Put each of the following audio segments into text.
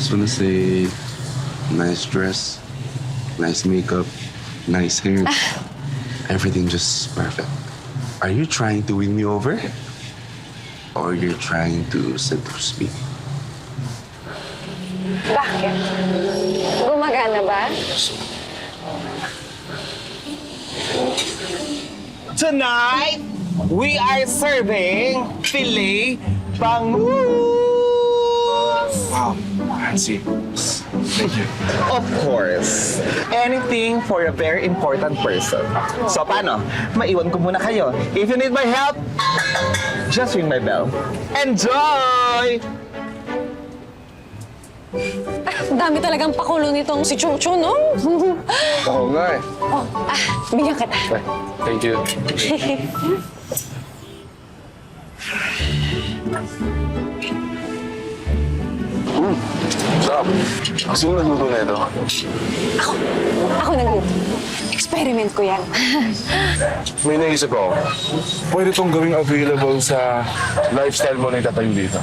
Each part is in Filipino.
just wanna say, nice dress, nice makeup, nice hair. Everything just perfect. Are you trying to win me over? Or you're trying to seduce me? Bakit? Gumagana ba? Tonight, we are serving filet bangus. Wow, fancy. Thank you. Of course, anything for a very important person. So paano? Maiwan ko muna kayo. If you need my help, just ring my bell. Enjoy! Ang dami talagang pakulo nitong si Chucho, no? Oo nga eh. Oh, bigyan kita. Thank you. Sarap. Sino nagluto na ito? Ako nagluto. Experiment ko yan. May naisip ako. Pwede itong gawing available sa lifestyle mo na itatayo dito.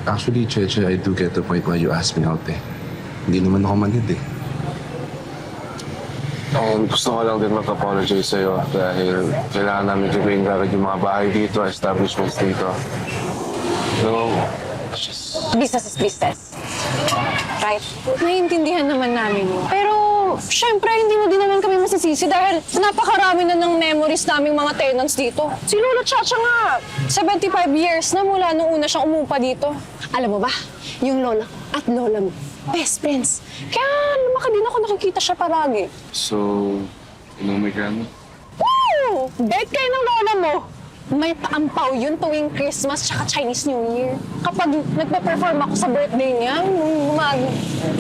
Actually, Cheche, I do get the point why you asked me out eh. Hindi naman ako manhid eh. And gusto ko lang din mag-apologize sa'yo dahil kailangan namin gawin agad yung mga bahay dito, establishments dito. No, Business is business. Right? Naiintindihan naman namin yun. Pero, syempre, hindi mo din naman kami masisisi dahil napakarami na ng memories naming mga tenants dito. Si Lola Chacha nga, 75 years na mula nung una siyang umupa dito. Alam mo ba, yung lola ko at lola mo, best friends. Kaya lumaki din ako nakikita siya palagi. so, inuwi ka na? Woo! Bait kayo ng lola mo. May paampaw yun tuwing Christmas tsaka Chinese New Year. Kapag nagpa-perform ako sa birthday niya, nung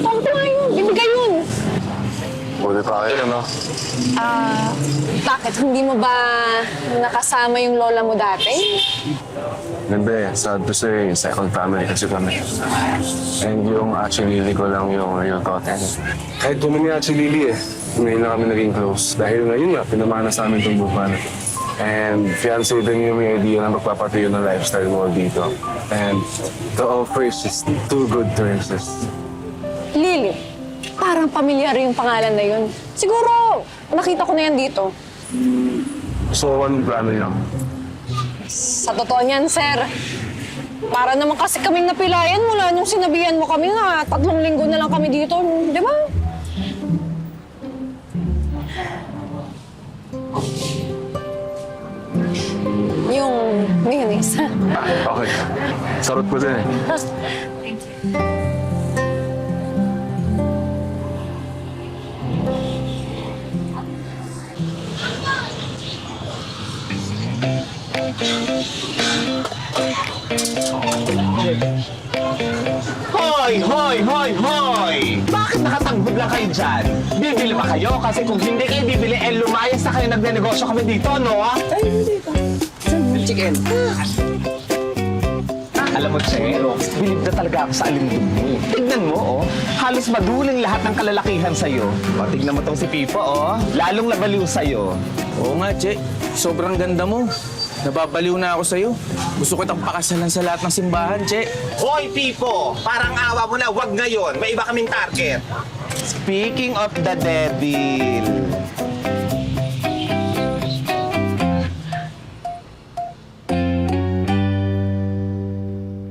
tuwang-tuwa yun, bibigay yun. Pwede pa kayo, no? Bakit? Hindi mo ba nakasama yung lola mo dati? Ganda eh. Sad to say, second family kasi kami. And yung Achilili ko lang yung totem. Kahit kung ni Achilili eh, ngayon na kami naging close. Dahil ngayon nga, pinamana sa amin itong bupa na. And fiancé din yung may idea na magpapatayo ng lifestyle mo dito. And the offer is just too good to resist. Lily, parang pamilyar yung pangalan na yun. Siguro, nakita ko na yan dito. So, anong plano niyo? Sa totoo niyan, sir. Para naman kasi kaming napilayan mula nung sinabihan mo kami na 3 linggo na lang kami dito. Di ba? Yung mayonnaise. Okay. Sarot ko din eh. Hoy! Hoy! Hoy! Hoy! Bakit nakatanggol lang kayo dyan? Bibili ba kayo? Kasi kung hindi kayo bibili, lumayas na kayo nagnenegosyo kami dito, no? Chicken. Alam mo, Che, bilib na talaga ako sa alindog mo. Tignan mo, oh. Halos maduling lahat ng kalalakihan sa'yo. O, tignan mo tong si Pipo, oh. Lalong nabaliw sa'yo. Oo nga, Che. Sobrang ganda mo. Nababaliw na ako sa'yo. Gusto kitang pakasalan sa lahat ng simbahan, Che. Hoy, Pipo! Parang awa mo na, wag ngayon. May iba kaming target. Speaking of the devil,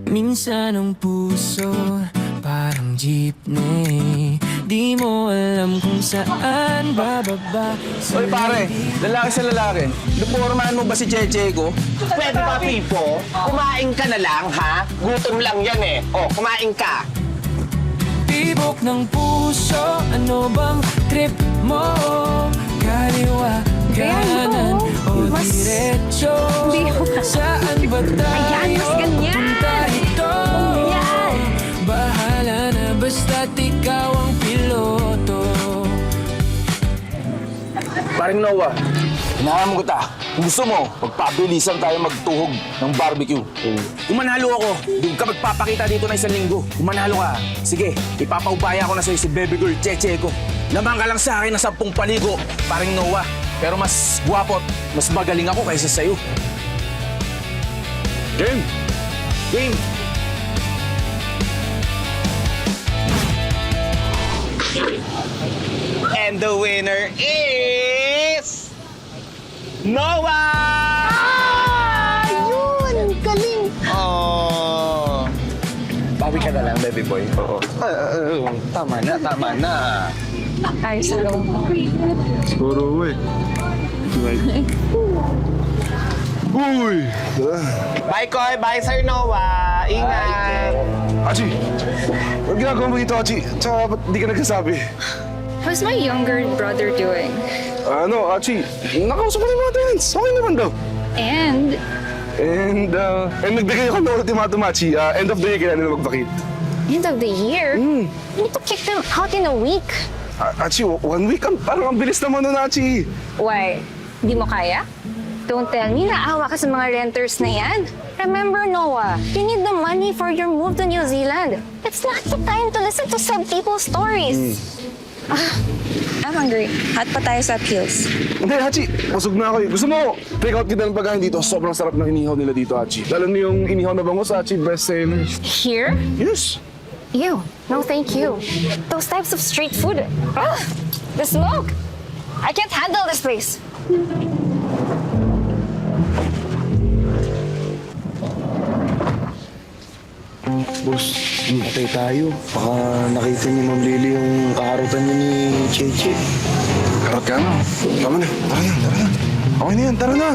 Minsan ang puso parang jeepney, di mo alam kung saan bababa. Oy, pare. Lalaki sa lalaki. Lupormahan mo ba si Cheche ko? pwede ba, Pipo? Kumain ka na lang, ha? Gutom lang yan eh. O, kumain ka. Tibok ng puso, ano bang trip mo? Kaliwa, kanan, o Mas- diretso? Saan ba tayo? Ayan, mas ganyan. Punta ito? Yan. Bahala na basta't ikaw ang piloto. Paring Noah, hinahamon ko ta. Kung gusto mo, magpabilisan tayo magtuhog ng barbecue. Kung manalo ako, doon ka magpapakita dito na 1 linggo. Kung manalo ka, sige, ipapaubaya ko na sa'yo si baby girl Cheche ko. Lamang ka lang sa akin na 10 paligo, paring Noah. Pero mas guwapo at mas magaling ako kaysa sa'yo. Game! Game! And the winner is... Noah! Ayun! Galing! Oh. Bawi ka na lang, baby boy. Oo. Tama na. Ay, sa loob. Siguro, eh. Uy! Bye, Koy. Bye, Sir Noah. Ingat. Achi! Huwag ginagawa mo dito, Achi. Tsaka, ba't di ka nagsasabi? How's my younger brother doing? Ano, Achi? Nakausap ko na yung mga tenants. Okay naman daw. And And nagbigay ako ng ultimatum, Achi. End of the year, kailangan nila mag-vacate. end of the year? You need to kick them out in a week. Achi, 1 week? Parang ang bilis naman nun, Achi. Why? Di mo kaya? Don't tell me naawa ka sa mga renters na yan. Remember, Noah, you need the money for your move to New Zealand. It's not the time to listen to some people's stories. I'm hungry. At pa tayo sa Appeals. Hindi, Hachi. Busog na ako eh. Gusto mo, take out kita ng pagkain dito. Sobrang sarap ng inihaw nila dito, Hachi. Lalo na yung inihaw na bangus, Hachi. Best seller. Here? Yes. Ew. No, thank you. Those types of street food. Ah, the smoke. I can't handle this place. Boss, matay tayo. Baka nakita ni Ma'am Lily yung kaharutan niya ni Cheche. Karot ka na. Tama na. Tara na. Okay na yan. Tara na.